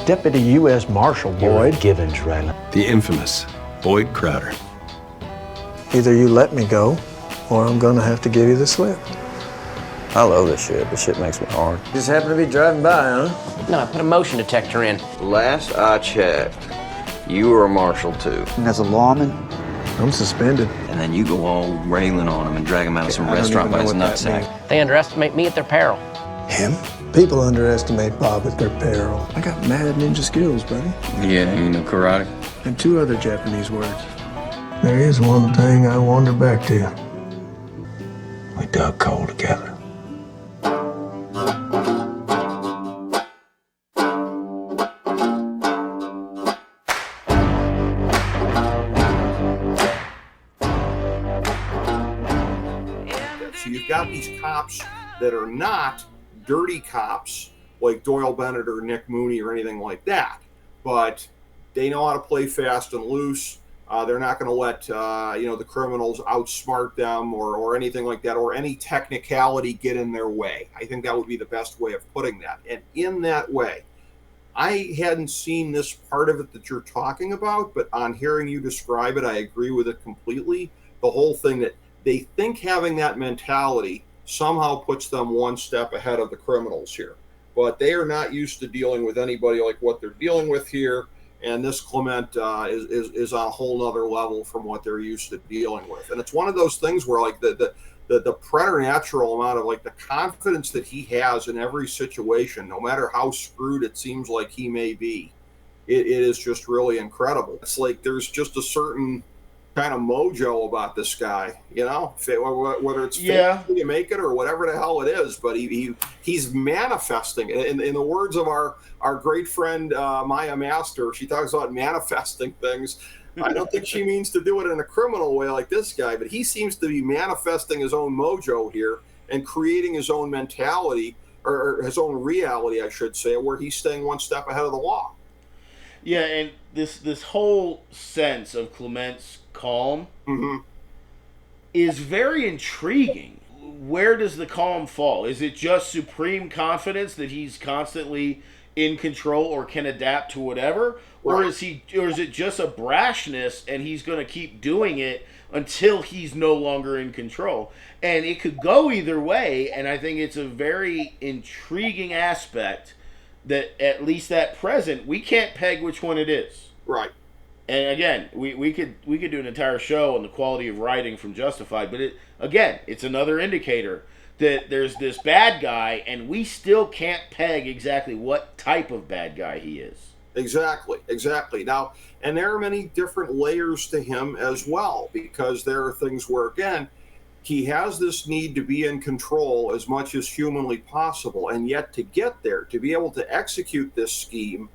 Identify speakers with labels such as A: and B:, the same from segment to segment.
A: Deputy U.S. Marshal Boyd.
B: Givens, Ryland.
C: The infamous Boyd Crowder.
D: Either you let me go, or I'm gonna have to give you the slip.
E: I love this shit. This shit makes me hard.
D: Just happened to be driving by, huh?
F: No, I put a motion detector in.
E: Last I checked, you were a marshal too.
B: And as a lawman,
D: I'm suspended.
E: And then you go all railing on him and drag him out of some restaurant by his nutsack.
F: They underestimate me at their peril.
D: Him? People underestimate Bob at their peril. I got mad ninja skills, buddy.
E: Yeah, you know karate.
D: And 2 other Japanese words. There is one thing I wander back to. We dug coal together.
G: So you've got these cops that are not dirty cops like Doyle Bennett or Nick Mooney or anything like that, but they know how to play fast and loose. They're not going to let the criminals outsmart them or anything like that, or any technicality get in their way. I think that would be the best way of putting that. And in that way, I hadn't seen this part of it that you're talking about, but on hearing you describe it, I agree with it completely. The whole thing that they think having that mentality somehow puts them one step ahead of the criminals here. But they are not used to dealing with anybody like what they're dealing with here. And this Clement is on a whole nother level from what they're used to dealing with. And it's one of those things where like the preternatural amount of like the confidence that he has in every situation, no matter how screwed it seems like he may be, it is just really incredible. It's like there's just a certain kind of mojo about this guy, whether it's you make it or whatever the hell it is, but he's manifesting. In the words of our great friend Maya Master, she talks about manifesting things. I don't think she means to do it in a criminal way like this guy, but he seems to be manifesting his own mojo here and creating his own mentality or his own reality, I should say, where he's staying one step ahead of the law.
H: Yeah, and this whole sense of Clement's calm is very intriguing. Where does the calm fall? Is it just supreme confidence that he's constantly in control or can adapt to whatever, or is it just a brashness and he's going to keep doing it until he's no longer in control? And it could go either way, and I think it's a very intriguing aspect that at least at present we can't peg which one it is.
G: Right.
H: And again, we could do an entire show on the quality of writing from Justified, but it's another indicator that there's this bad guy, and we still can't peg exactly what type of bad guy he is.
G: Exactly. Now, and there are many different layers to him as well, because there are things where, again, he has this need to be in control as much as humanly possible, and yet to get there, to be able to execute this scheme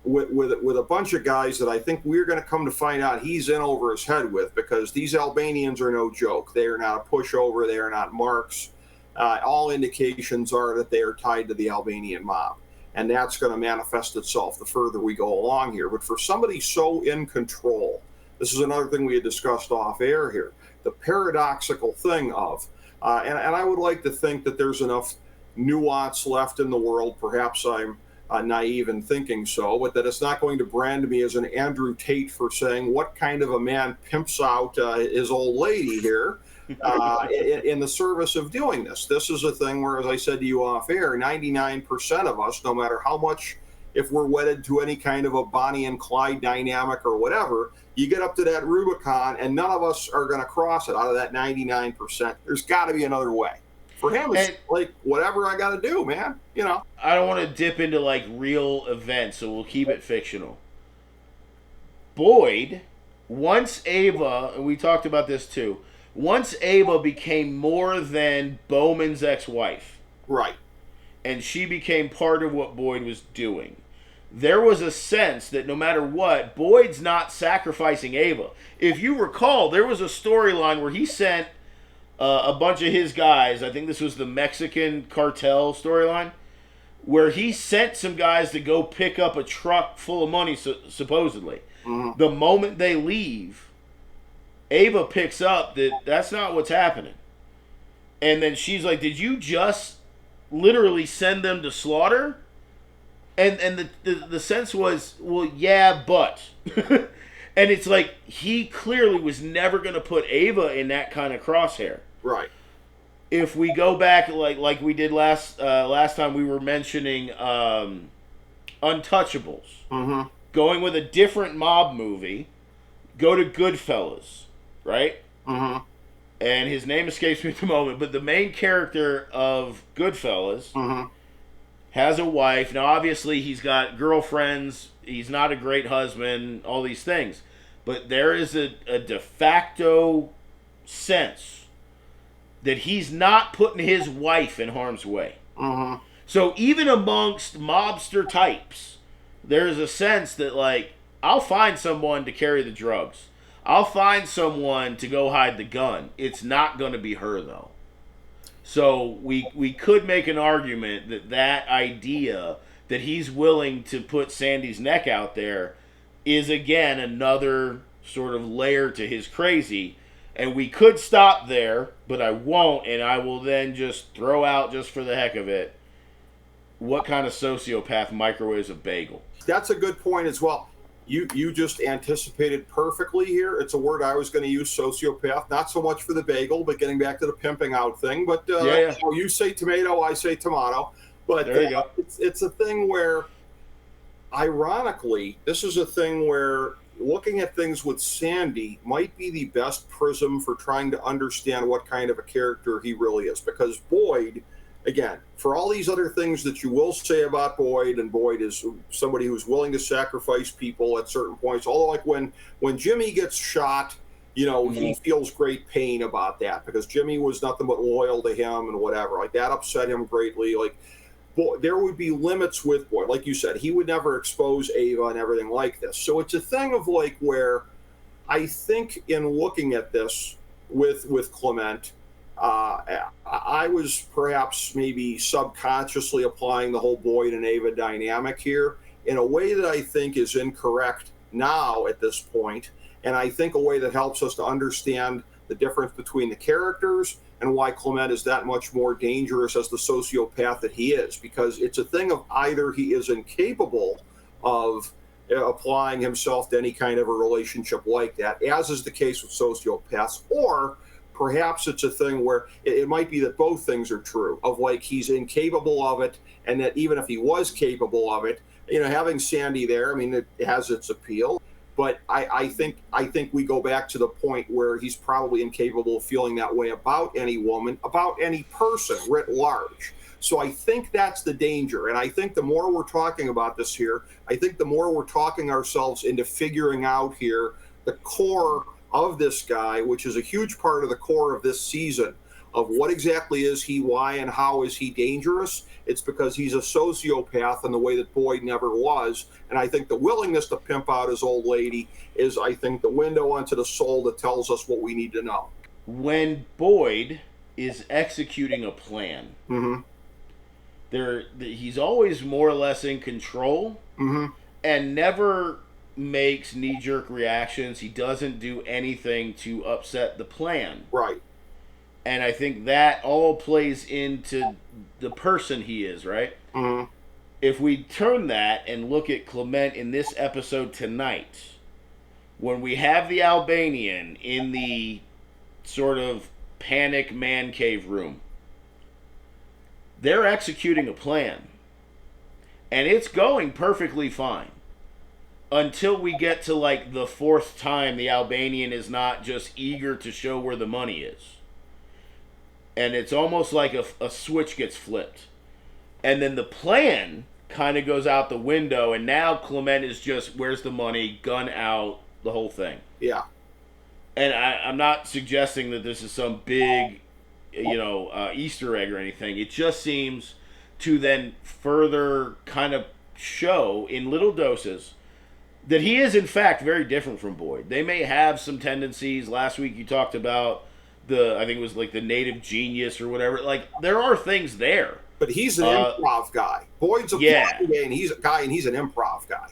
G: with a bunch of guys that I think we're going to come to find out he's in over his head with, because these Albanians are no joke. They are not a pushover. They are not marks. All indications are that they are tied to the Albanian mob, and that's going to manifest itself the further we go along here. But for somebody so in control, this is another thing we had discussed off air here, the paradoxical thing of, and I would like to think that there's enough nuance left in the world, perhaps I'm naive in thinking so, but that it's not going to brand me as an Andrew Tate for saying what kind of a man pimps out his old lady here in the service of doing this. This is a thing where, as I said to you off air, 99% of us, no matter how much, if we're wedded to any kind of a Bonnie and Clyde dynamic or whatever, you get up to that Rubicon and none of us are going to cross it out of that 99%. There's got to be another way. For him, it's like, whatever I got to do, man.
H: I don't want to dip into like real events, so we'll keep it fictional. Boyd, once Ava, and we talked about this too, once Ava became more than Bowman's ex-wife.
G: Right.
H: And she became part of what Boyd was doing. There was a sense that no matter what, Boyd's not sacrificing Ava. If you recall, there was a storyline where he sent a bunch of his guys, I think this was the Mexican cartel storyline, where he sent some guys to go pick up a truck full of money, supposedly. Mm-hmm. The moment they leave, Ava picks up that's not what's happening. And then she's like, did you just literally send them to slaughter? And the sense was, well, yeah, but. And it's like, he clearly was never going to put Ava in that kind of crosshair.
G: Right.
H: If we go back, like we did last time, we were mentioning Untouchables.
G: Mm-hmm.
H: Going with a different mob movie, go to Goodfellas, right?
G: Mm-hmm.
H: And his name escapes me at the moment, but the main character of Goodfellas
G: Mm-hmm.
H: has a wife. Now, obviously, he's got girlfriends. He's not a great husband, all these things. But there is a de facto sense that he's not putting his wife in harm's way.
G: Mm-hmm.
H: So even amongst mobster types, there's a sense that, like, I'll find someone to carry the drugs. I'll find someone to go hide the gun. It's not going to be her, though. So we could make an argument that idea that he's willing to put Sandy's neck out there is, again, another sort of layer to his crazy. And we could stop there, but I won't, and I will then just throw out, just for the heck of it, what kind of sociopath microwaves a bagel?
G: That's a good point as well. You just anticipated perfectly here. It's a word I was going to use, sociopath. Not so much for the bagel, but getting back to the pimping out thing. But
H: yeah.
G: You say tomato, I say tomato. But
H: there you go.
G: It's a thing where, ironically, this is a thing where looking at things with Sandy might be the best prism for trying to understand what kind of a character he really is. Because Boyd, again, for all these other things that you will say about Boyd, and Boyd is somebody who's willing to sacrifice people at certain points. Although, like when Jimmy gets shot, he feels great pain about that because Jimmy was nothing but loyal to him and whatever. Like, that upset him greatly. Like, there would be limits with Boyd. Like you said, he would never expose Ava and everything like this. So it's a thing of, like, where I think in looking at this with Clement, I was perhaps maybe subconsciously applying the whole Boyd and Ava dynamic here in a way that I think is incorrect now at this point, and I think a way that helps us to understand the difference between the characters and why Clement is that much more dangerous as the sociopath that he is, because it's a thing of either he is incapable of applying himself to any kind of a relationship like that, as is the case with sociopaths, or perhaps it's a thing where it might be that both things are true, of, like, he's incapable of it, and that even if he was capable of it, having Sandy there, I mean, it has its appeal. But I think we go back to the point where he's probably incapable of feeling that way about any woman, about any person writ large. So I think that's the danger. And I think the more we're talking about this here, I think the more we're talking ourselves into figuring out here the core of this guy, which is a huge part of the core of this season, of what exactly is he, why, and how is he dangerous. It's because he's a sociopath in the way that Boyd never was. And I think the willingness to pimp out his old lady is, I think, the window onto the soul that tells us what we need to know.
H: When Boyd is executing a plan,
G: mm-hmm.
H: He's always more or less in control,
G: mm-hmm.
H: and never makes knee-jerk reactions. He doesn't do anything to upset the plan.
G: Right.
H: And I think that all plays into the person he is, right?
G: Mm-hmm.
H: If we turn that and look at Clement in this episode tonight, when we have the Albanian in the sort of panic man cave room, they're executing a plan. And it's going perfectly fine. Until we get to, like, the fourth time the Albanian is not just eager to show where the money is. And it's almost like a switch gets flipped. And then the plan kind of goes out the window, and now Clement is just, where's the money, gun out, the whole thing.
G: Yeah.
H: And I'm not suggesting that this is some big, Easter egg or anything. It just seems to then further kind of show in little doses that he is, in fact, very different from Boyd. They may have some tendencies. Last week you talked about I think it was like the native genius or whatever. Like, there are things there.
G: But he's an improv guy. Boyd's a plan guy, and he's an improv guy.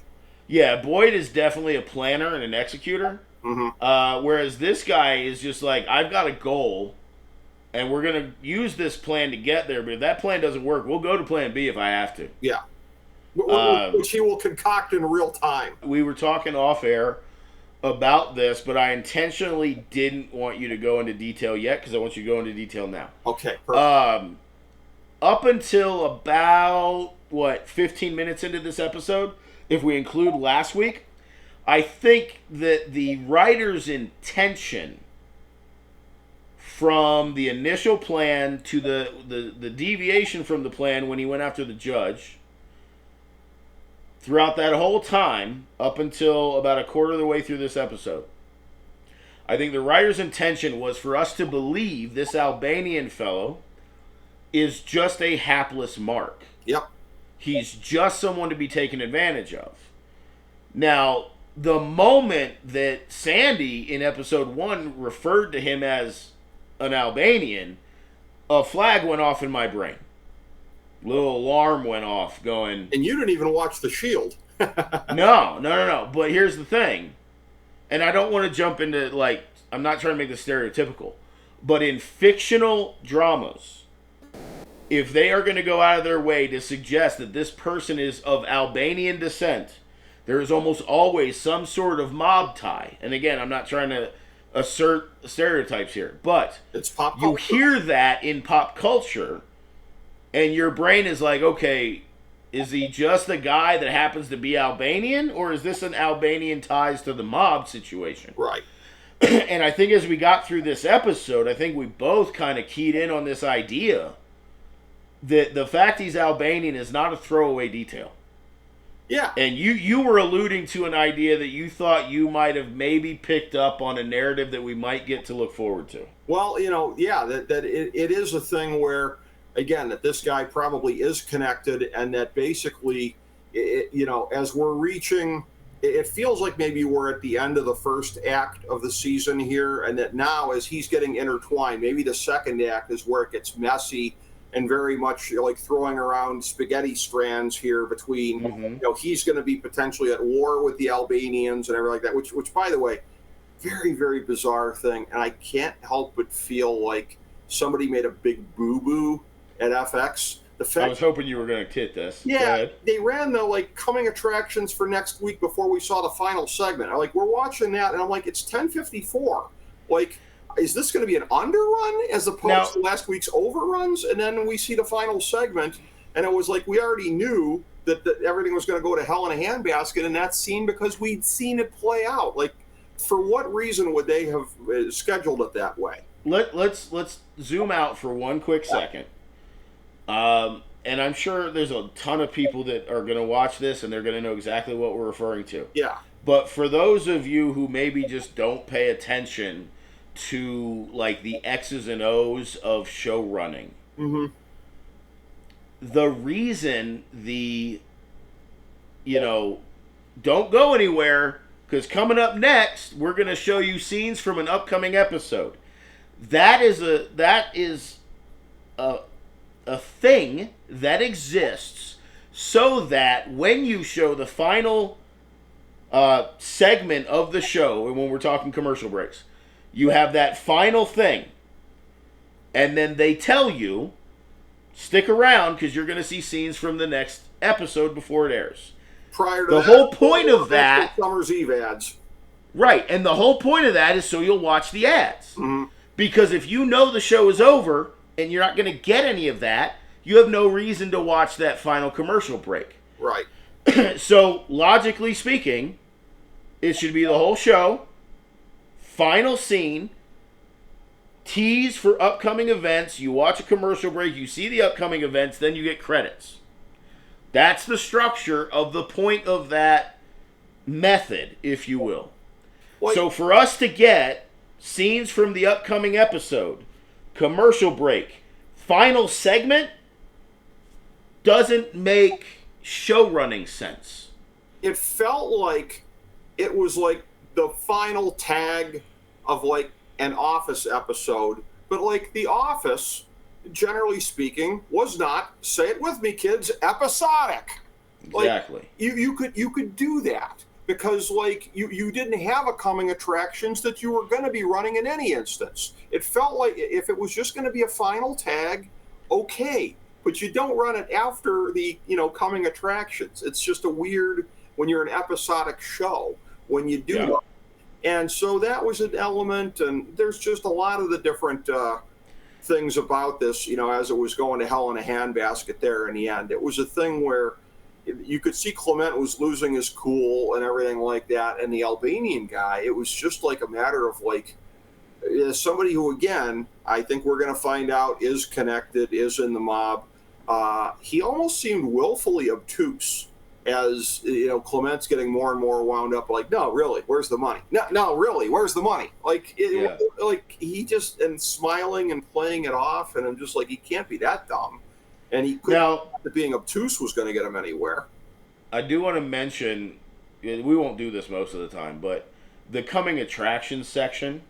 H: Yeah, Boyd is definitely a planner and an executor.
G: Mm-hmm.
H: Whereas this guy is just like, I've got a goal, and we're going to use this plan to get there. But if that plan doesn't work, we'll go to plan B if I have to.
G: Yeah. which he will concoct in real time.
H: We were talking off air about this, but I intentionally didn't want you to go into detail yet because I want you to go into detail now.
G: Okay, perfect.
H: Up until about 15 minutes into this episode, if we include last week, I think that the writer's intention from the initial plan to the deviation from the plan when he went after the judge, throughout that whole time, up until about a quarter of the way through this episode, I think the writer's intention was for us to believe this Albanian fellow is just a hapless mark.
G: Yep.
H: He's just someone to be taken advantage of. Now, the moment that Sandy in episode 1 referred to him as an Albanian, a flag went off in my brain. Little alarm went off going...
G: And you didn't even watch The Shield.
H: No. But here's the thing. And I don't want to jump into, I'm not trying to make this stereotypical. But in fictional dramas, if they are going to go out of their way to suggest that this person is of Albanian descent, there is almost always some sort of mob tie. And again, I'm not trying to assert stereotypes here, but
G: it's pop
H: you
G: culture.
H: Hear that in pop culture, and your brain is like, okay, is he just a guy that happens to be Albanian, or is this an Albanian ties to the mob situation?
G: Right.
H: And I think as we got through this episode, I think we both kind of keyed in on this idea that the fact he's Albanian is not a throwaway detail.
G: Yeah.
H: And you were alluding to an idea that you thought you might have maybe picked up on a narrative that we might get to look forward to.
G: Well, that it is a thing where, again, that this guy probably is connected, and that basically, as we're reaching, it feels like maybe we're at the end of the first act of the season here, and that now as he's getting intertwined, maybe the second act is where it gets messy and very much like throwing around spaghetti strands here between, he's going to be potentially at war with the Albanians and everything like that, which by the way, very, very bizarre thing. And I can't help but feel like somebody made a big boo-boo at FX.
H: I was hoping you were going to hit this.
G: Yeah, they ran the coming attractions for next week before we saw the final segment. We're watching that, and I'm like, it's 10:54. Is this going to be an underrun as opposed to last week's overruns? And then we see the final segment, and it was like we already knew that everything was going to go to hell in a handbasket in that scene because we'd seen it play out. For what reason would they have scheduled it that way?
H: Let's zoom out for one quick second. And I'm sure there's a ton of people that are going to watch this, and they're going to know exactly what we're referring to.
G: Yeah.
H: But for those of you who maybe just don't pay attention to the X's and O's of show running.
G: Mm-hmm.
H: The reason don't go anywhere, because coming up next, we're going to show you scenes from an upcoming episode. That is a thing that exists so that when you show the final segment of the show, and when we're talking commercial breaks, you have that final thing, and then they tell you, stick around because you're going to see scenes from the next episode before it airs.
G: Prior to
H: the whole point of that,
G: Summer's Eve ads.
H: Right, and the whole point of that is so you'll watch the ads.
G: Mm-hmm.
H: Because if you know the show is over and you're not going to get any of that, you have no reason to watch that final commercial break.
G: Right.
H: So, logically speaking, it should be the whole show, final scene, tease for upcoming events, you watch a commercial break, you see the upcoming events, then you get credits. That's the structure of the point of that method, if you will. So for us to get scenes from the upcoming episode, commercial break, final segment, doesn't make show running sense.
G: It felt like it was the final tag of an Office episode, but The Office, generally speaking, was not, say it with me kids, episodic.
H: Exactly.
G: You could do that because you didn't have a coming attractions that you were going to be running in any instance. It felt like if it was just going to be a final tag, okay, but you don't run it after the, coming attractions. It's just a weird when you're an episodic show when you do that. And so that was an element, and there's just a lot of the different things about this, as it was going to hell in a handbasket there in the end. It was a thing where you could see Clement was losing his cool and everything like that, and the Albanian guy, it was just like a matter of like, somebody who, again, I think we're going to find out is connected, is in the mob. He almost seemed willfully obtuse as, Clement's getting more and more wound up, like, no, really, where's the money? No, really, where's the money? Like, like he just, and smiling and playing it off, and I'm just like, he can't be that dumb. And he couldn't, that being obtuse was going to get him anywhere.
H: I do want to mention, we won't do this most of the time, but the coming attractions section,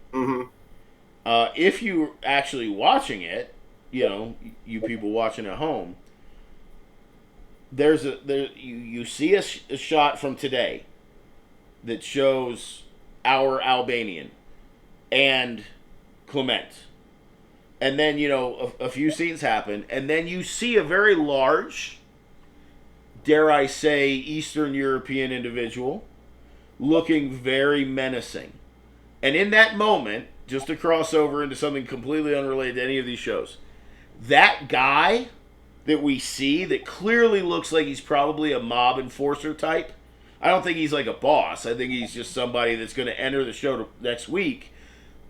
H: if you're actually watching it, you people watching at home, you see a shot from today that shows our Albanian and Clement. And then, a few scenes happen, and then you see a very large, dare I say, Eastern European individual looking very menacing. And in that moment, just to cross over into something completely unrelated to any of these shows, that guy that we see that clearly looks like he's probably a mob enforcer type, I don't think he's like a boss. I think he's just somebody that's going to enter the show next week,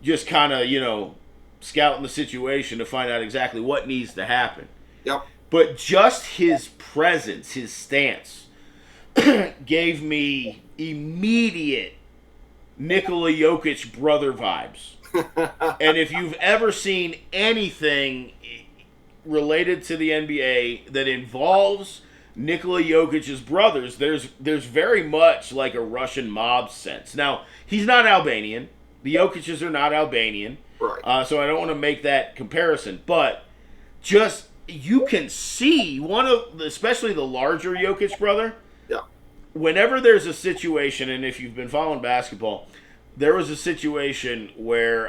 H: just kind of, scouting the situation to find out exactly what needs to happen.
G: Yep.
H: But just his presence, his stance, gave me immediate Nikola Jokic brother vibes. And if you've ever seen anything related to the NBA that involves Nikola Jokic's brothers, there's very much like a Russian mob sense. Now, he's not Albanian. The Jokic's are not Albanian.
G: Right.
H: So I don't want to make that comparison. But just, you can see especially the larger Jokic brother.
G: Yeah.
H: Whenever there's a situation, and if you've been following basketball, there was a situation where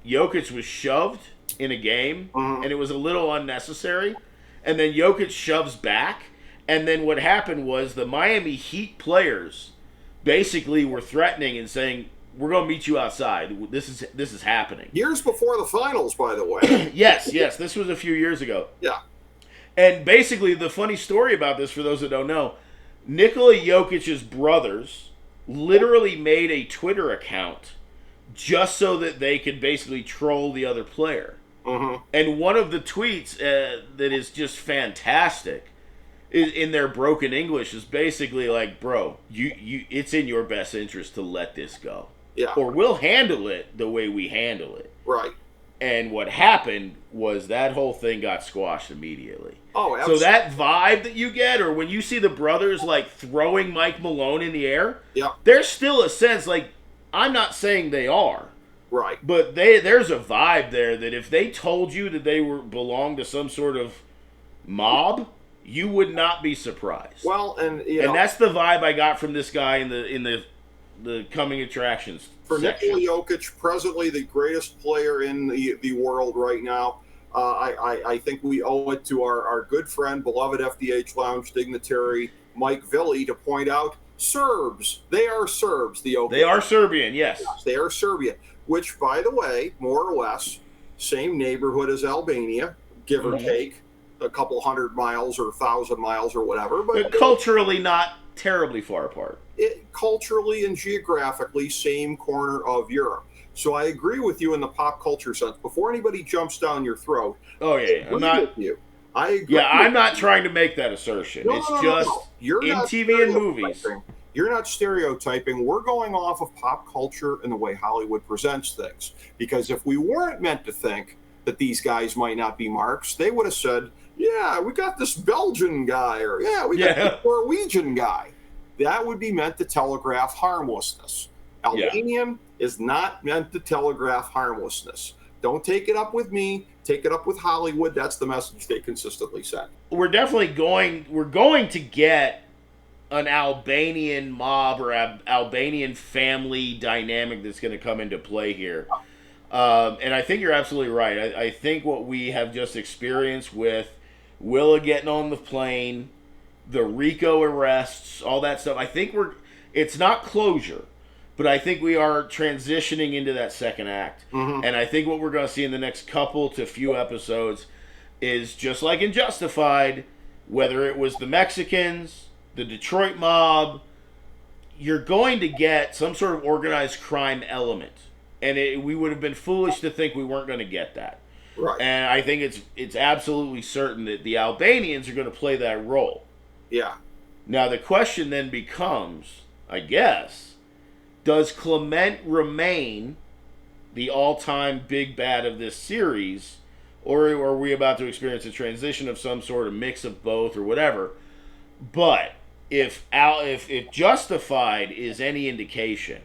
H: Jokic was shoved in a game, and it was a little unnecessary. And then Jokic shoves back. And then what happened was the Miami Heat players basically were threatening and saying, we're going to meet you outside. This is happening.
G: Years before the finals, by the way.
H: Yes. This was a few years ago.
G: Yeah.
H: And basically, the funny story about this, for those that don't know, Nikola Jokic's brothers literally made a Twitter account just so that they could basically troll the other player. And one of the tweets that is just fantastic in their broken English is basically like, bro, you it's in your best interest to let this go.
G: Yeah.
H: Or we'll handle it the way we handle it.
G: Right.
H: And what happened was that whole thing got squashed immediately.
G: Oh, absolutely.
H: So that vibe that you get, or when you see the brothers like throwing Mike Malone in the air, there's still a sense, like, I'm not saying they are.
G: Right.
H: But there's a vibe there that if they told you that they belonged to some sort of mob, you would not be surprised.
G: Well, and
H: that's the vibe I got from this guy in the coming attractions
G: for
H: section.
G: Nikola Jokic, presently the greatest player in the world right now. I think we owe it to our good friend, beloved FDH Lounge dignitary Mike Villi, to point out Serbs. They are Serbs. The Jokic.
H: They are Serbian. Yes,
G: they are Serbian. Which, by the way, more or less, same neighborhood as Albania, give or take a couple 100 miles or 1,000 miles or whatever. But
H: culturally not terribly far apart.
G: Culturally and geographically, same corner of Europe. So I agree with you in the pop culture sense. Before anybody jumps down your throat,
H: I agree with
G: you. I agree.
H: Yeah, I'm not trying to make that assertion. It's just
G: You're
H: in TV and movies.
G: You're not stereotyping. We're going off of pop culture and the way Hollywood presents things. Because if we weren't meant to think that these guys might not be marks, they would have said, yeah, we got this Belgian guy, or we got this Norwegian guy. That would be meant to telegraph harmlessness. Albanian is not meant to telegraph harmlessness. Don't take it up with me. Take it up with Hollywood. That's the message they consistently send.
H: We're definitely going to get an Albanian mob or Albanian family dynamic that's going to come into play here. And I think you're absolutely right. I think what we have just experienced with Willa getting on the plane, the Rico arrests, all that stuff. I think it's not closure, but I think we are transitioning into that second act.
G: Mm-hmm.
H: And I think what we're going to see in the next couple to few episodes is just like in Justified, whether it was the Mexicans, the Detroit mob, you're going to get some sort of organized crime element. And we would have been foolish to think we weren't going to get that.
G: Right.
H: And I think it's absolutely certain that the Albanians are going to play that role.
G: Yeah.
H: Now the question then becomes, I guess, does Clement remain the all-time big bad of this series, or are we about to experience a transition of some sort of mix of both or whatever? But if Justified is any indication,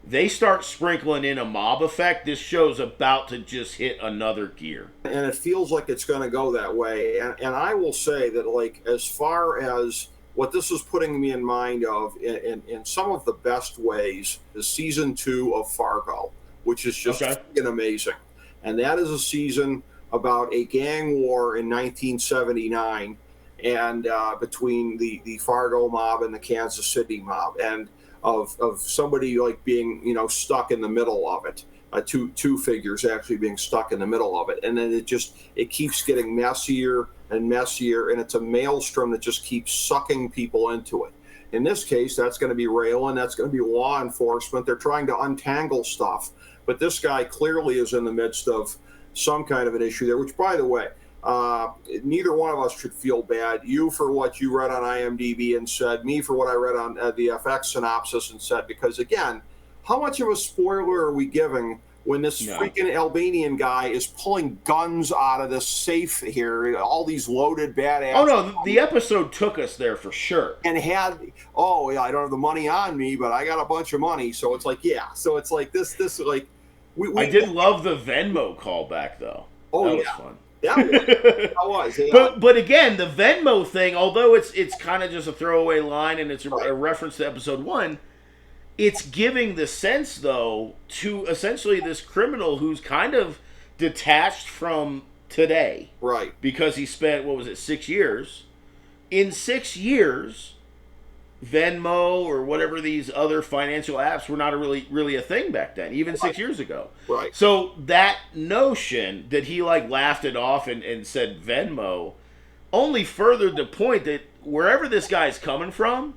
H: they start sprinkling in a mob effect, this show's about to just hit another gear.
G: And it feels like it's going to go that way. And I will say that, like, as far as what this is putting me in mind of in some of the best ways is season 2 of Fargo, which is just freaking amazing. And that is a season about a gang war in 1979 and between the Fargo mob and the Kansas City mob. And of somebody like being, stuck in the middle of it, two figures actually being stuck in the middle of it, and then it keeps getting messier and messier, and it's a maelstrom that just keeps sucking people into it. In this case, that's going to be Raylan, that's going to be law enforcement. They're trying to untangle stuff, but this guy clearly is in the midst of some kind of an issue there, which, by the way, neither one of us should feel bad. You for what you read on IMDb and said, me for what I read on the FX synopsis and said, because again, how much of a spoiler are we giving when this freaking Albanian guy is pulling guns out of this safe here, all these loaded badass.
H: Oh no, the episode took us there for sure.
G: And I don't have the money on me, but I got a bunch of money, so it's like, so it's like this like
H: I did love the Venmo callback though.
G: Oh,
H: that was fun.
G: That was. Yeah.
H: But again, the Venmo thing, although it's kind of just a throwaway line and it's a reference to episode 1, it's giving the sense, though, to essentially this criminal who's kind of detached from today.
G: Right.
H: Because he spent, 6 years? In 6 years, Venmo or whatever these other financial apps were not really a thing back then, even 6 years ago.
G: Right.
H: So that notion that he laughed it off and said Venmo only furthered the point that wherever this guy's coming from,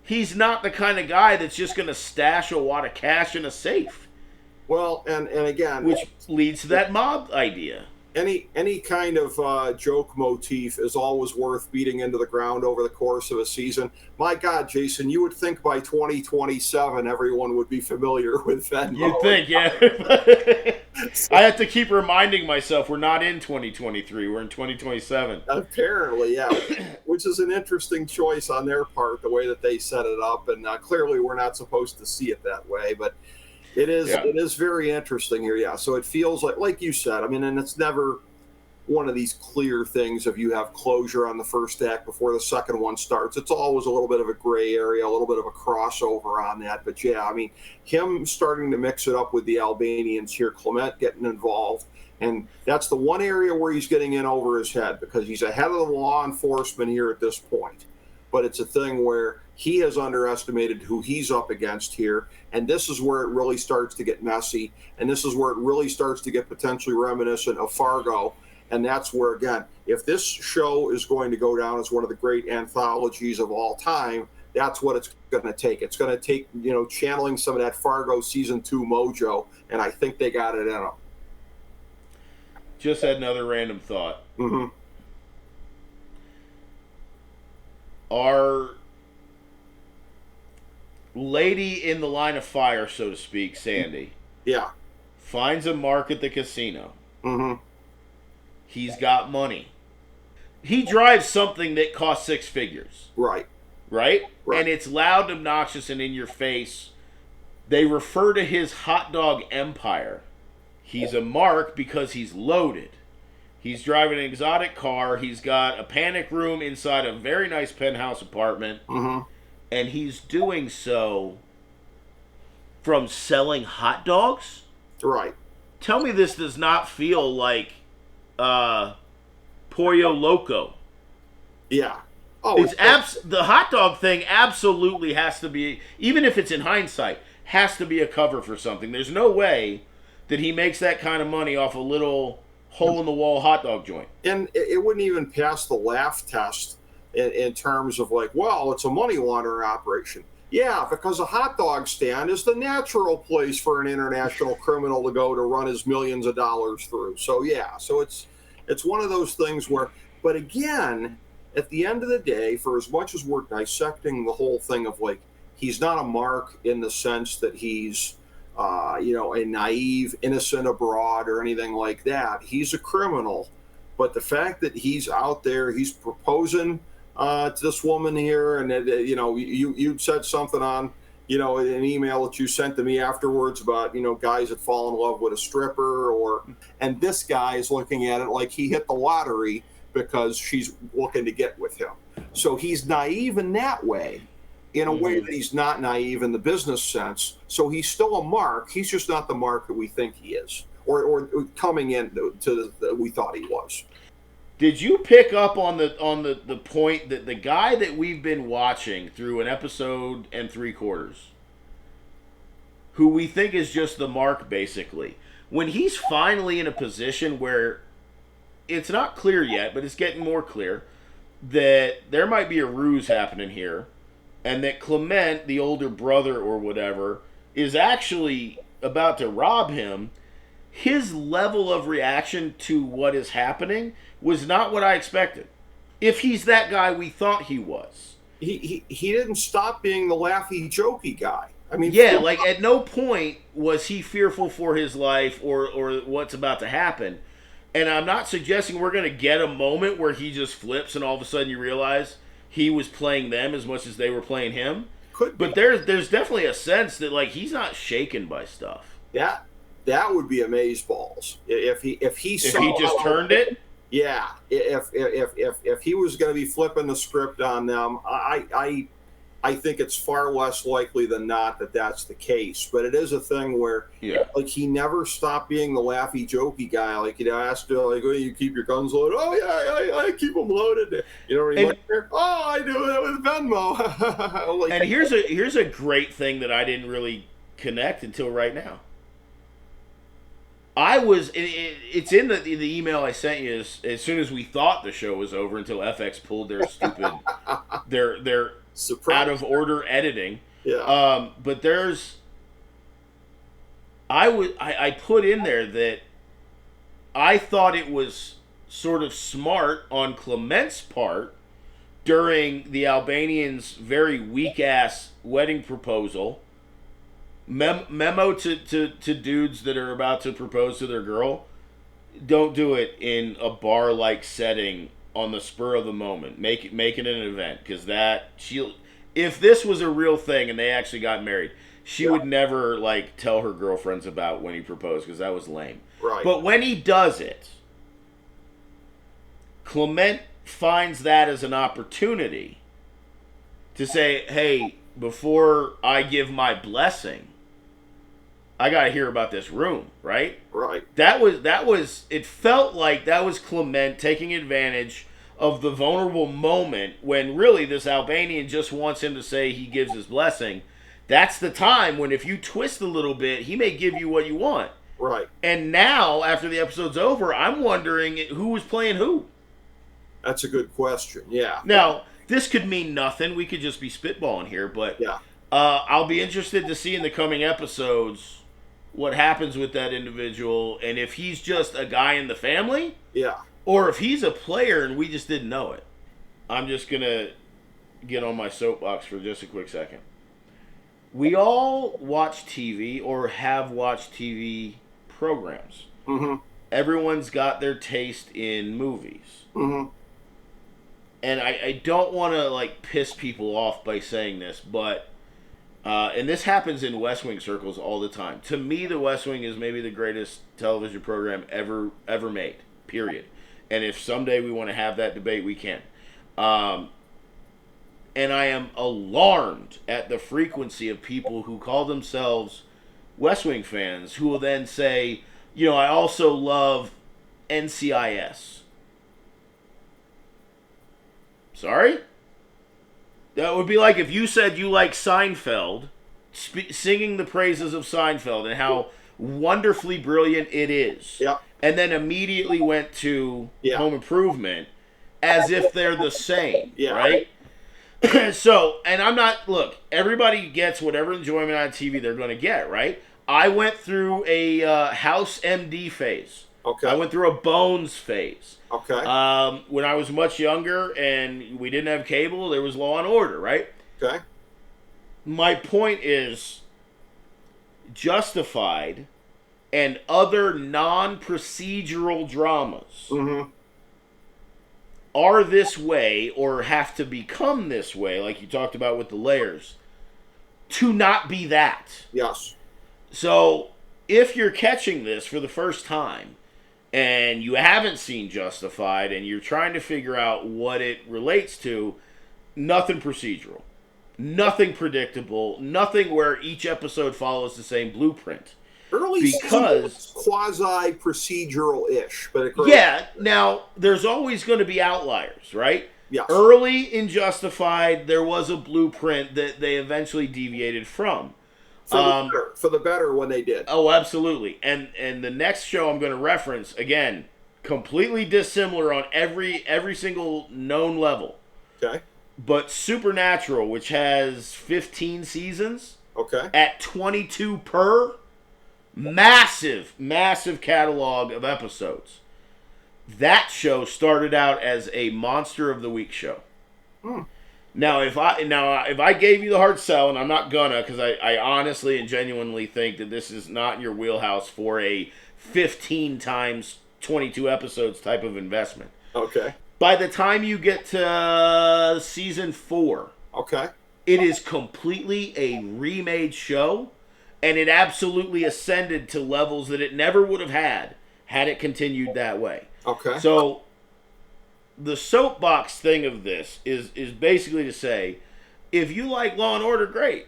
H: he's not the kind of guy that's just going to stash a wad of cash in a safe.
G: Well, and again,
H: which leads to that mob idea.
G: Any kind of joke motif is always worth beating into the ground over the course of a season. My God, Jason, you would think by 2027 everyone would be familiar with Venmo.
H: You'd think, yeah. I have to keep reminding myself we're not in 2023, we're in 2027.
G: Apparently, yeah, which is an interesting choice on their part, the way that they set it up, and clearly we're not supposed to see it that way, but it is very interesting here, yeah. So it feels like you said, I mean, and it's never one of these clear things of you have closure on the first act before the second one starts. It's always a little bit of a gray area, a little bit of a crossover on that. But yeah, I mean, him starting to mix it up with the Albanians here, Clement getting involved, and that's the one area where he's getting in over his head because he's ahead of the law enforcement here at this point. But it's a thing where he has underestimated who he's up against here, and this is where it really starts to get messy, and this is where it really starts to get potentially reminiscent of Fargo, and that's where, again, if this show is going to go down as one of the great anthologies of all time, that's what it's going to take. It's going to take, channeling some of that Fargo Season 2 mojo, and I think they got it in them.
H: Just had another random thought.
G: Mm-hmm.
H: Our lady in the line of fire, so to speak, Sandy, finds a mark at the casino.
G: Mm-hmm.
H: He's got money. He drives something that costs 6 figures.
G: Right.
H: And it's loud, obnoxious, and in your face. They refer to his hot dog empire. He's a mark because he's loaded. He's driving an exotic car. He's got a panic room inside a very nice penthouse apartment.
G: Mm-hmm.
H: And he's doing so from selling hot dogs?
G: Right.
H: Tell me this does not feel like Pollo Loco.
G: Yeah. Oh,
H: It's the hot dog thing absolutely has to be, even if it's in hindsight, has to be a cover for something. There's no way that he makes that kind of money off a little hole-in-the-wall hot dog joint.
G: And it wouldn't even pass the laugh test in terms of like, well, it's a money laundering operation. Yeah, because a hot dog stand is the natural place for an international criminal to go to run his millions of dollars through. So yeah, so it's one of those things where, but again, at the end of the day, for as much as we're dissecting the whole thing of like, he's not a mark in the sense that he's, a naive, innocent abroad or anything like that. He's a criminal. But the fact that he's out there, he's proposing to this woman here, and you'd said something on, an email that you sent to me afterwards about, guys that fall in love with a stripper, and this guy is looking at it like he hit the lottery because she's looking to get with him. So he's naive in that way, in a way that he's not naive in the business sense. So he's still a mark. He's just not the mark that we think he is, or coming in to we thought he was.
H: Did you pick up on the point that the guy that we've been watching through an episode and 3/4, who we think is just the mark basically, when he's finally in a position where it's not clear yet, but it's getting more clear that there might be a ruse happening here, and that Clement, the older brother or whatever, is actually about to rob him, his level of reaction to what is happening was not what I expected. If he's that guy we thought he was.
G: He didn't stop being the laughy, jokey guy. I mean,
H: yeah, like at no point was he fearful for his life or what's about to happen. And I'm not suggesting we're going to get a moment where he just flips and all of a sudden you realize he was playing them as much as they were playing him.
G: Could be.
H: But there's definitely a sense that like he's not shaken by stuff.
G: That would be amazeballs if he
H: just turned it.
G: Yeah, if he was going to be flipping the script on them, I think it's far less likely than not that that's the case. But it is a thing where, like, he never stopped being the laughy, jokey guy. Like, asked, like, oh, you keep your guns loaded? Oh, yeah, I keep them loaded. Oh, I do that with Venmo. Like,
H: and here's a great thing that I didn't really connect until right now. It's in the email I sent you as soon as we thought the show was over until FX pulled their stupid, their
G: surprise.
H: Out of order editing.
G: Yeah.
H: But I put in there that I thought it was sort of smart on Clement's part during the Albanians' very weak-ass wedding proposal. Memo to dudes that are about to propose to their girl: don't do it in a bar-like setting on the spur of the moment. Make it an event, because if this was a real thing and they actually got married, she would never like tell her girlfriends about when he proposed, because that was lame.
G: Right.
H: But when he does it, Clement finds that as an opportunity to say, "Hey, before I give my blessing, I got to hear about this room," right?
G: Right.
H: That was it felt like that was Clement taking advantage of the vulnerable moment when really this Albanian just wants him to say he gives his blessing. That's the time when if you twist a little bit, he may give you what you want.
G: Right.
H: And now, after the episode's over, I'm wondering who was playing who.
G: That's a good question. Yeah.
H: Now, this could mean nothing. We could just be spitballing here, but I'll be interested to see in the coming episodes what happens with that individual, and if he's just a guy in the family, or if he's a player and we just didn't know it. I'm just going to get on my soapbox for just a quick second. We all watch TV or have watched TV programs.
G: Mm-hmm.
H: Everyone's got their taste in movies.
G: Mm-hmm.
H: And I don't want to like piss people off by saying this, but and this happens in West Wing circles all the time. To me, The West Wing is maybe the greatest television program ever made, period. And if someday we want to have that debate, we can. And I am alarmed at the frequency of people who call themselves West Wing fans who will then say, I also love NCIS. Sorry? That would be like if you said you like Seinfeld, singing the praises of Seinfeld and how wonderfully brilliant it is.
G: Yep.
H: And then immediately went to
G: Yeah.
H: Home Improvement as if they're the same,
G: Yeah.
H: right? So, and I'm not, look, everybody gets whatever enjoyment out of TV they're going to get, right? I went through a House MD phase.
G: Okay.
H: I went through a Bones phase.
G: Okay.
H: When I was much younger and we didn't have cable, there was Law and Order, right?
G: Okay.
H: My point is, Justified and other non-procedural dramas
G: Mm-hmm.
H: are this way or have to become this way, like you talked about with the layers, to not be that.
G: Yes.
H: So if you're catching this for the first time and you haven't seen Justified and you're trying to figure out what it relates to, nothing procedural, nothing predictable, nothing where each episode follows the same blueprint.
G: Early
H: Because
G: quasi procedural-ish, but
H: yeah, now there's always going to be outliers, right?
G: Yes.
H: Early in Justified, there was a blueprint that they eventually deviated from.
G: For the better when they did.
H: Oh, absolutely. And the next show I'm going to reference, again, completely dissimilar on every single known level.
G: Okay.
H: But Supernatural, which has 15 seasons,
G: Okay.
H: at 22 per, massive catalog of episodes. That show started out as a Monster of the Week show. Now, if I gave you the hard sell, and I'm not gonna, because I honestly and genuinely think that this is not in your wheelhouse for a 15 times 22 episodes type of investment.
G: Okay.
H: By the time you get to season 4,
G: Okay.
H: it is completely a remade show, and it absolutely ascended to levels that it never would have had it continued that way.
G: Okay.
H: So the soapbox thing of this is basically to say, if you like Law and Order, great.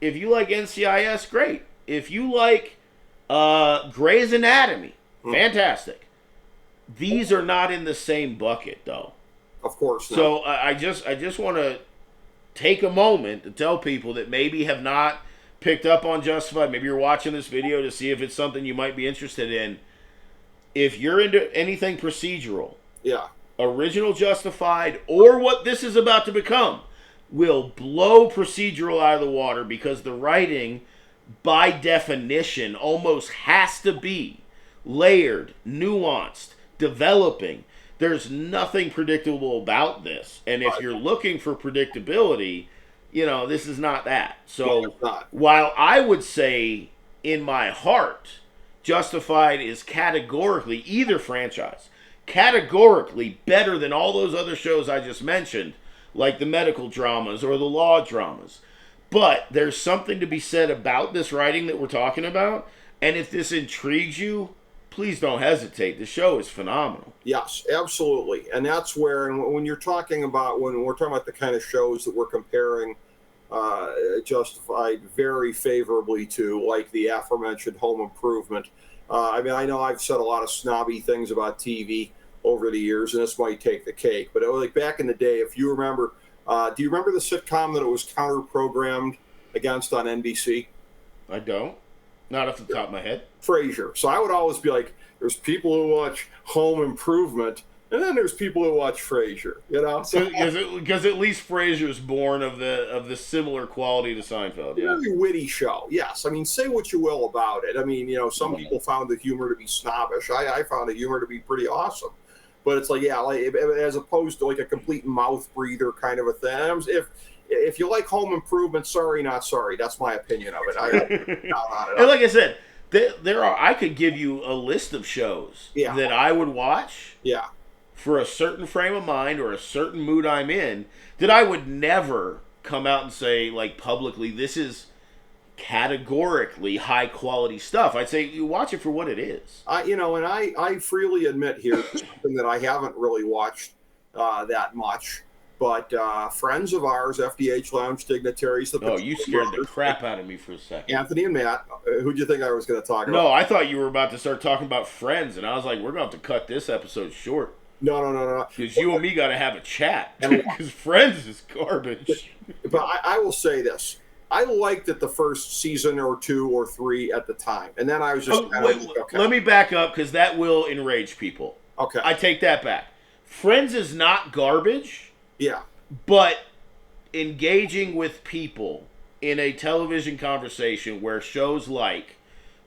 H: If you like NCIS, great. If you like Grey's Anatomy, fantastic. These are not in the same bucket, though.
G: Of course not.
H: So I just want to take a moment to tell people that maybe have not picked up on Justified. Maybe you're watching this video to see if it's something you might be interested in. If you're into anything procedural,
G: yeah.
H: original Justified, or what this is about to become, will blow procedural out of the water because the writing, by definition, almost has to be layered, nuanced, developing. There's nothing predictable about this. And if you're looking for predictability, this is not that. So while I would say in my heart, Justified is categorically, either franchise, categorically better than all those other shows I just mentioned, like the medical dramas or the law dramas. But there's something to be said about this writing that we're talking about. And if this intrigues you, please don't hesitate. The show is phenomenal.
G: Yes, absolutely. And that's where, and when you're talking about, when we're talking about the kind of shows that we're comparing Justified very favorably to, like the aforementioned Home Improvement. I mean, I know I've said a lot of snobby things about TV over the years, and this might take the cake. But like back in the day, if you remember, do you remember the sitcom that it was counter-programmed against on NBC?
H: I don't. Not off the top of my head.
G: Frasier. So I would always be like, there's people who watch Home Improvement, and then there's people who watch Frasier. So,
H: because at least Frasier's born of the similar quality to Seinfeld. Yeah.
G: Really witty show. Yes. I mean, say what you will about it. I mean, some people found the humor to be snobbish. I found the humor to be pretty awesome. But it's like, yeah, like as opposed to like a complete mouth breather kind of a thing. If you like Home Improvement, sorry, not sorry. That's my opinion of it.
H: And like I said, there are. I could give you a list of shows that I would watch.
G: Yeah.
H: For a certain frame of mind or a certain mood I'm in, that I would never come out and say, like, publicly, this is categorically high quality stuff. I'd say you watch it for what it is.
G: And I freely admit here something that I haven't really watched that much. But friends of ours, FDH Lounge dignitaries.
H: You scared the crap out of me for a second.
G: Anthony and Matt, who'd you think I was going to talk about?
H: No, I thought you were about to start talking about Friends, and I was like, we're going to have to cut this episode short.
G: No.
H: Because you and me got to have a chat. Because Friends is garbage.
G: But I will say this. I liked it the first season or 2 or 3 at the time. And then I was just okay.
H: Let me back up, because that will enrage people.
G: Okay.
H: I take that back. Friends is not garbage.
G: Yeah.
H: But engaging with people in a television conversation where shows like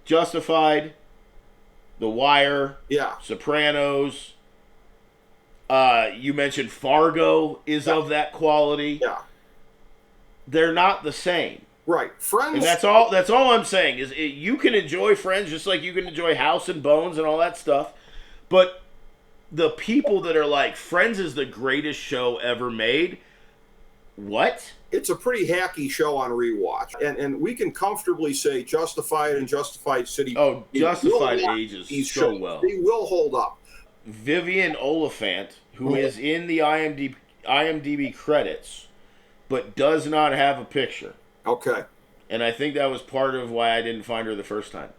H: Justified, The Wire, Sopranos, you mentioned Fargo is of that quality.
G: Yeah.
H: They're not the same.
G: Right. Friends.
H: And that's all I'm saying is you can enjoy Friends just like you can enjoy House and Bones and all that stuff. But the people that are like, Friends is the greatest show ever made. What?
G: It's a pretty hacky show on rewatch. And we can comfortably say Justified and Justified City.
H: Oh, Justified ages so well.
G: They will hold up.
H: Vivian Oliphant, who is in the IMDb credits, but does not have a picture.
G: Okay.
H: And I think that was part of why I didn't find her the first time.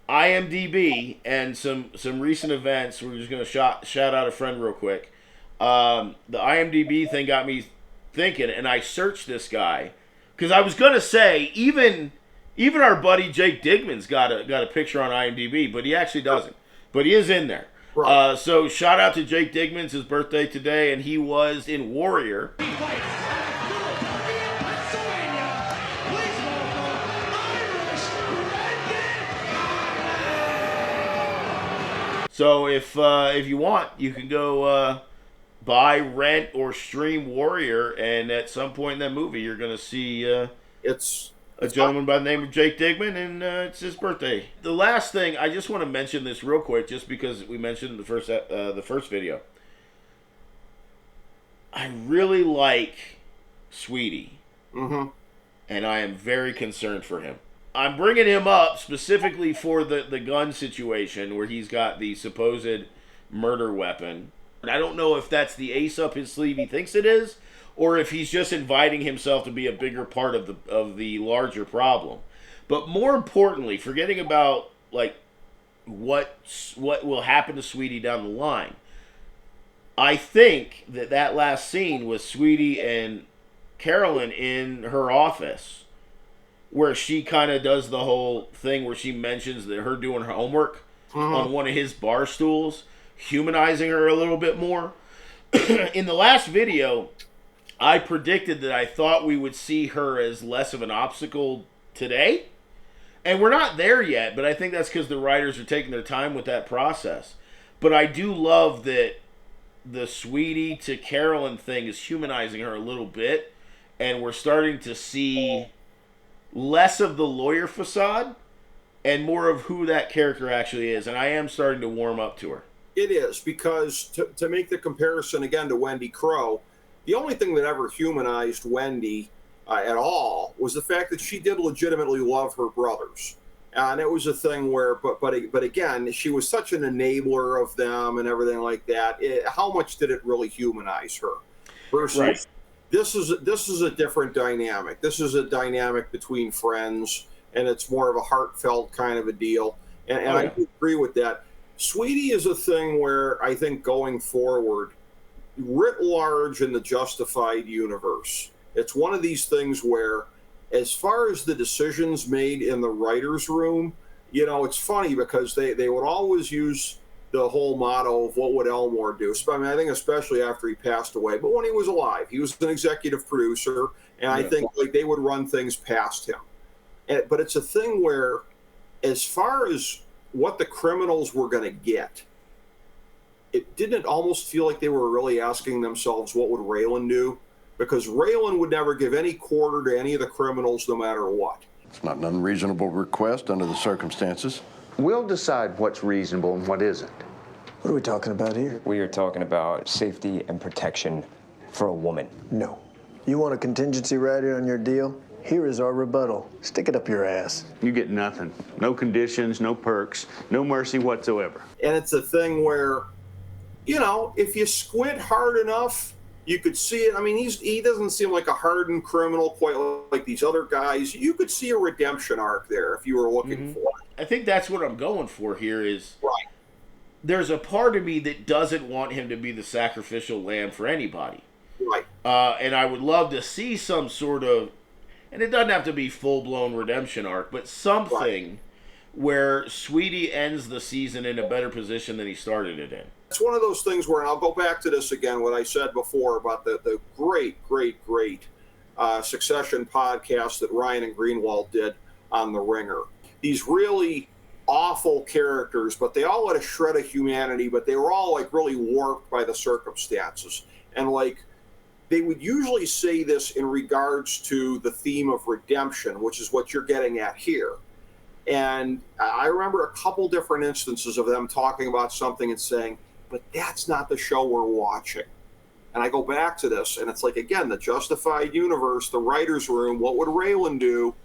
H: IMDb and some recent events. We're just going to shout out a friend real quick. The IMDb thing got me thinking, and I searched this guy because I was going to say even our buddy Jake Digman's got a picture on IMDb, but he actually doesn't. But he is in there. Right. So shout out to Jake Digman. It's his birthday today, and he was in Warrior. So if you want, you can go buy, rent, or stream Warrior, and at some point in that movie, you're going to see it's a gentleman by the name of Jake Digman, and it's his birthday. The last thing, I just want to mention this real quick, just because we mentioned the first video. I really like Sweetie, and I am very concerned for him. I'm bringing him up specifically for the gun situation where he's got the supposed murder weapon. I don't know if that's the ace up his sleeve he thinks it is, or if he's just inviting himself to be a bigger part of the larger problem. But more importantly, forgetting about like what will happen to Sweetie down the line, I think that last scene with Sweetie and Carolyn in her office, where she kind of does the whole thing where she mentions that her doing her homework on one of his bar stools, humanizing her a little bit more. In the last video, I predicted that I thought we would see her as less of an obstacle today. And we're not there yet, but I think that's because the writers are taking their time with that process. But I do love that the Sweetie to Carolyn thing is humanizing her a little bit, and we're starting to see less of the lawyer facade and more of who that character actually is. And I am starting to warm up to her.
G: It is, because to make the comparison again to Wendy Crow, the only thing that ever humanized Wendy at all was the fact that she did legitimately love her brothers. And it was a thing where, but again, she was such an enabler of them and everything like that. How much did it really humanize her? Versus, right. This is a different dynamic. This is a dynamic between friends, and it's more of a heartfelt kind of a deal. And I do agree with that. Sweetie is a thing where I think going forward, writ large in the Justified universe, it's one of these things where, as far as the decisions made in the writer's room, you know, it's funny because they would always use the whole motto of what would Elmore do. I mean, I think especially after he passed away, but when he was alive, he was an executive producer, and I think like they would run things past him. But it's a thing where, as far as what the criminals were going to get, it didn't almost feel like they were really asking themselves, what would Raylan do? Because Raylan would never give any quarter to any of the criminals, no matter what.
B: It's not an unreasonable request under the circumstances.
I: We'll decide what's reasonable and what isn't.
D: What are we talking about here?
J: We are talking about safety and protection for a woman.
D: No. You want a contingency rider on your deal? Here is our rebuttal. Stick it up your ass.
K: You get nothing. No conditions, no perks, no mercy whatsoever.
G: And it's a thing where, you know, if you squint hard enough, you could see it. I mean, he doesn't seem like a hardened criminal quite like these other guys. You could see a redemption arc there if you were looking for it.
H: I think that's what I'm going for here is,
G: right.
H: there's a part of me that doesn't want him to be the sacrificial lamb for anybody.
G: Right.
H: And I would love to see some sort of, and it doesn't have to be full-blown redemption arc, but something where Sweetie ends the season in a better position than he started it in.
G: It's one of those things where, and I'll go back to this again, what I said before about the great Succession podcast that Ryan and Greenwald did on The Ringer. These really awful characters, but they all had a shred of humanity, but they were all like really warped by the circumstances. And like, they would usually say this in regards to the theme of redemption, which is what you're getting at here. And I remember a couple different instances of them talking about something and saying, but that's not the show we're watching. And I go back to this, and it's like, again, the justified universe, the writer's room, what would Raylan do?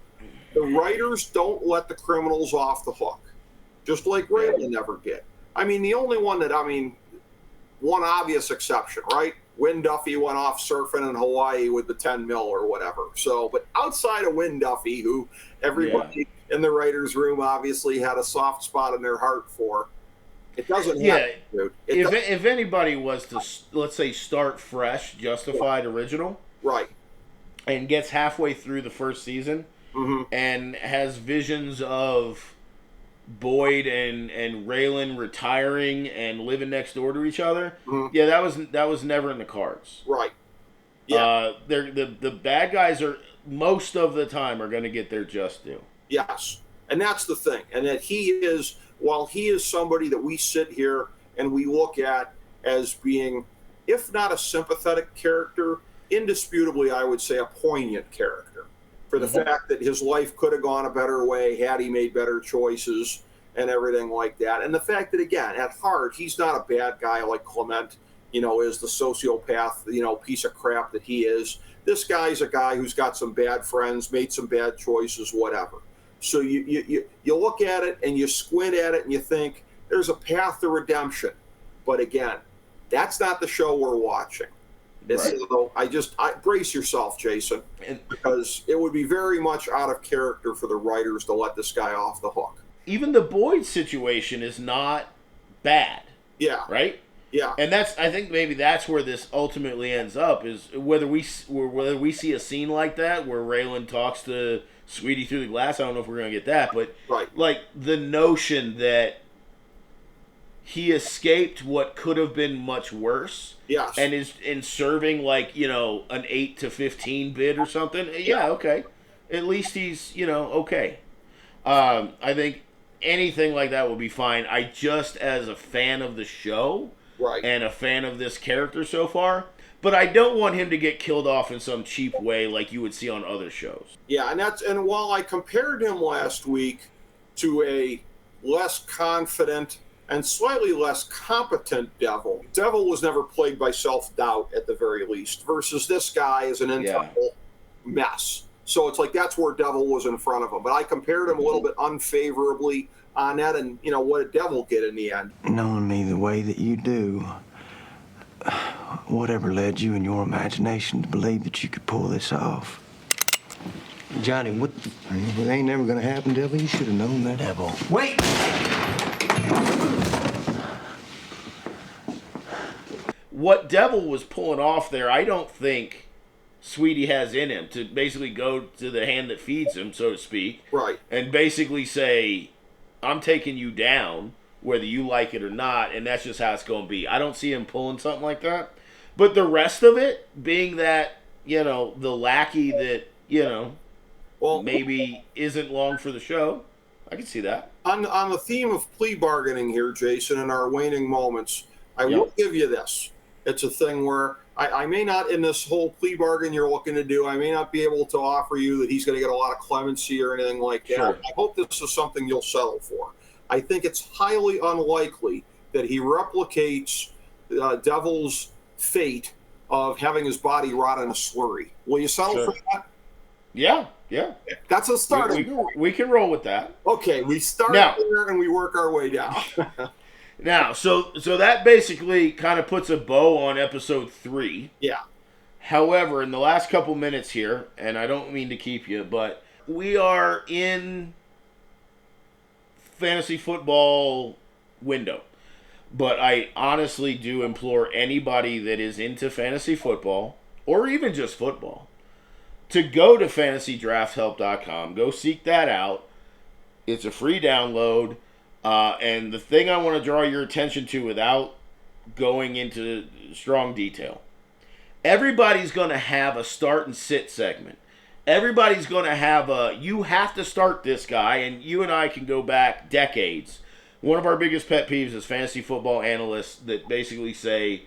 G: The writers don't let the criminals off the hook, just like Raylan never did. I mean, the only one that, one obvious exception, right? Wynn Duffy went off surfing in Hawaii with the 10 mil or whatever. So, but outside of Wynn Duffy, who everybody in the writer's room obviously had a soft spot in their heart for, it doesn't happen, dude.
H: If anybody was to, let's say, start fresh, Justified original,
G: right,
H: and gets halfway through the first season, and has visions of Boyd and Raylan retiring and living next door to each other, that was never in the cards.
G: Right. Yeah.
H: The bad guys are most of the time are going to get their just due.
G: Yes, and that's the thing, and that he is. While he is somebody that we sit here and we look at as being, if not a sympathetic character, indisputably, I would say a poignant character for the fact that his life could have gone a better way had he made better choices and everything like that. And the fact that, again, at heart, he's not a bad guy like Clement, is the sociopath, piece of crap that he is. This guy's a guy who's got some bad friends, made some bad choices, whatever. So you look at it and you squint at it and you think there's a path to redemption. But again, that's not the show we're watching. I brace yourself, Jason, because it would be very much out of character for the writers to let this guy off the hook.
H: Even the Boyd situation is not bad.
G: Yeah.
H: Right?
G: Yeah.
H: And I think maybe that's where this ultimately ends up, is whether we see a scene like that where Raylan talks to Sweetie through the glass. I don't know if we're going to get that, but like the notion that he escaped what could have been much worse, and is in serving like an 8 to 15 bid or something. Okay, at least he's okay. I think anything like that would be fine. I just, as a fan of the show, and a fan of this character so far. But I don't want him to get killed off in some cheap way like you would see on other shows.
G: Yeah, and while I compared him last week to a less confident and slightly less competent Devil was never plagued by self-doubt at the very least, versus this guy is an internal mess. So it's like that's where Devil was in front of him. But I compared him a little bit unfavorably on that, and what did Devil get in the end?
D: Knowing me the way that you do, whatever led you in your imagination to believe that you could pull this off? Johnny, it ain't never gonna happen, Devil. You should have known that. Devil. Wait!
H: What Devil was pulling off there, I don't think Sweetie has in him to basically go to the hand that feeds him, so to speak.
G: Right.
H: And basically say, I'm taking you down, whether you like it or not, and that's just how it's going to be. I don't see him pulling something like that. But the rest of it, being that, the lackey that, maybe isn't long for the show, I can see that.
G: On the theme of plea bargaining here, Jason, in our waning moments, I will give you this. It's a thing where I may not, in this whole plea bargain you're looking to do, I may not be able to offer you that he's going to get a lot of clemency or anything like that. Sure. I hope this is something you'll settle for. I think it's highly unlikely that he replicates Devil's fate of having his body rot in a slurry. Will you settle for that?
H: Yeah.
G: That's a start.
H: We can roll with that.
G: Okay, we start there and we work our way down.
H: Now, so that basically kind of puts a bow on episode 3.
G: Yeah.
H: However, in the last couple minutes here, and I don't mean to keep you, but we are in fantasy football window. But I honestly do implore anybody that is into fantasy football, or even just football, to go to fantasydrafthelp.com. Go seek that out. It's a free download. And the thing I want to draw your attention to without going into strong detail, everybody's going to have a start and sit segment. Everybody's going to have you have to start this guy, and you and I can go back decades. One of our biggest pet peeves is fantasy football analysts that basically say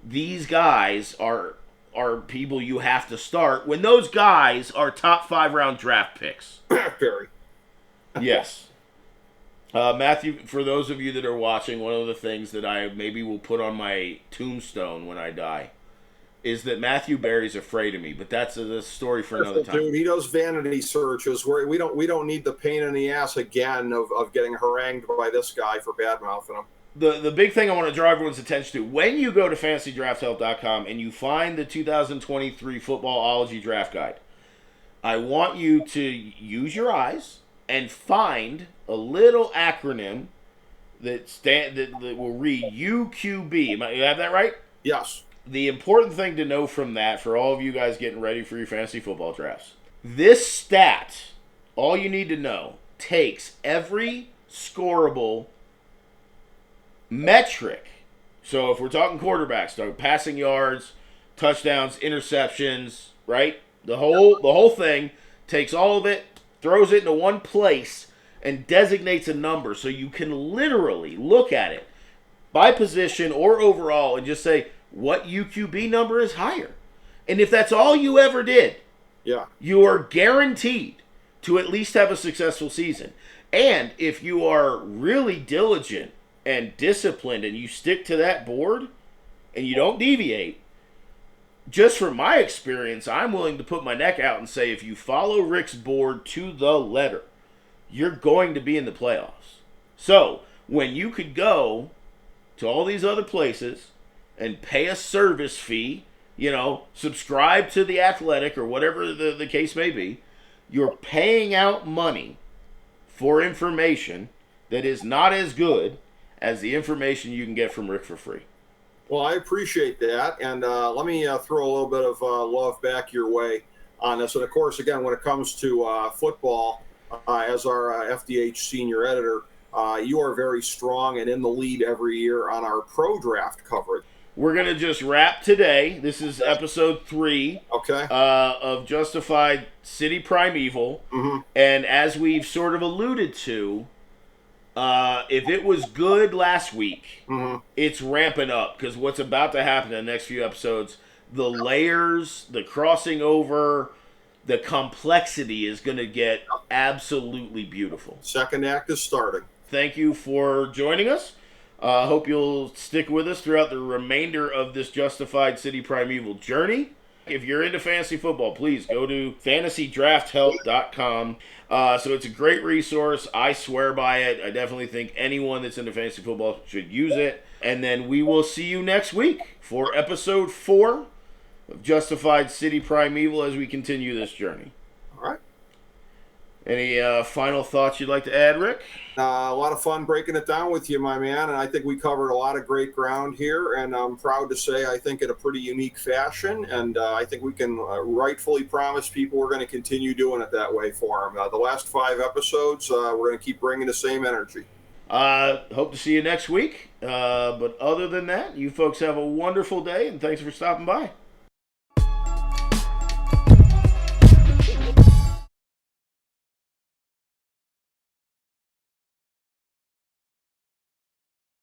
H: these guys are people you have to start when those guys are top 5 round draft picks.
G: Barry.
H: Yes. Matthew, for those of you that are watching, one of the things that I maybe will put on my tombstone when I die is that Matthew Berry's afraid of me, but that's a story for another time.
G: Dude, he does vanity searches where we don't need the pain in the ass again of getting harangued by this guy for bad-mouthing him.
H: The big thing I want to draw everyone's attention to, when you go to fantasydrafthelp.com and you find the 2023 Footballology Draft Guide, I want you to use your eyes and find a little acronym that will read UQB. You have that right?
G: Yes.
H: The important thing to know from that, for all of you guys getting ready for your fantasy football drafts, this stat, all you need to know, takes every scorable metric. So if we're talking quarterbacks, so passing yards, touchdowns, interceptions, right? The whole thing takes all of it, throws it into one place, and designates a number so you can literally look at it by position or overall and just say, what UQB number is higher? And if that's all you ever did, you are guaranteed to at least have a successful season. And if you are really diligent and disciplined and you stick to that board and you don't deviate, just from my experience, I'm willing to put my neck out and say if you follow Rick's board to the letter, you're going to be in the playoffs. So when you could go to all these other places and pay a service fee, subscribe to The Athletic or whatever the case may be, you're paying out money for information that is not as good as the information you can get from Rick for free.
G: Well, I appreciate that, and let me throw a little bit of love back your way on this. And, of course, again, when it comes to football, as our FDH senior editor, you are very strong and in the lead every year on our pro draft coverage.
H: We're going to just wrap today. This is episode 3 of Justified City Primeval. Mm-hmm. And as we've sort of alluded to, if it was good last week, it's ramping up. Because what's about to happen in the next few episodes, the layers, the crossing over, the complexity is going to get absolutely beautiful.
G: Second act is starting.
H: Thank you for joining us. Hope you'll stick with us throughout the remainder of this Justified City Primeval journey. If you're into fantasy football, please go to fantasydrafthelp.com. So it's a great resource. I swear by it. I definitely think anyone that's into fantasy football should use it. And then we will see you next week for episode 4 of Justified City Primeval as we continue this journey.
G: All right.
H: Any final thoughts you'd like to add, Rick?
G: A lot of fun breaking it down with you, my man, and I think we covered a lot of great ground here, and I'm proud to say I think in a pretty unique fashion, and I think we can rightfully promise people we're going to continue doing it that way for them. The last 5 episodes, we're going to keep bringing the same energy.
H: Hope to see you next week, but other than that, you folks have a wonderful day, and thanks for stopping by.